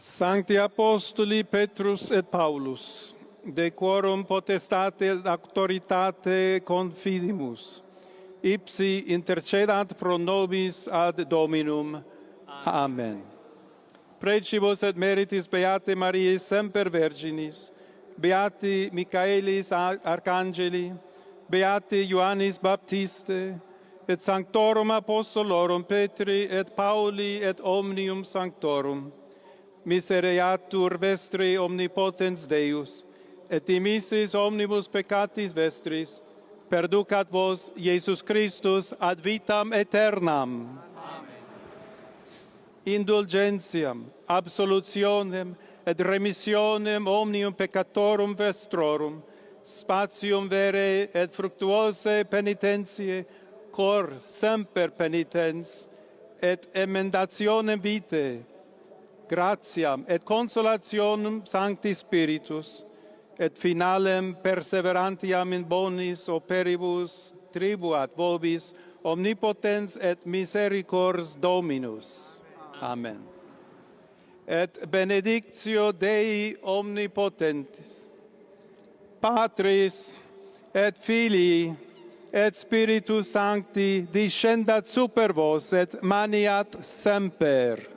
Sancti Apostoli Petrus et Paulus, de quorum potestate et auctoritate confidimus, ipsi intercedant pro nobis ad Dominum. Amen. Precibus et meritis Beate Mariae semper Virginis, Beati Michaelis Arcangeli, Beati Ioannis Baptiste, et Sanctorum Apostolorum Petri et Pauli et omnium sanctorum, misereatur vestri omnipotens Deus, et dimissis omnibus peccatis vestris, perducat vos Iesus Christus ad vitam aeternam. Amen. Indulgentiam, absolutionem et remissionem omnium peccatorum vestrorum, spatium vere et fructuose penitentiae, cor semper penitens, et emendationem vitae, gratiam et consolationem Sancti Spiritus, et finalem perseverantiam in bonis operibus tribuat vobis omnipotens et misericors Dominus. Amen. Et benedictio Dei omnipotentis, Patris et Filii et Spiritus Sancti descendat super vos et maniat semper.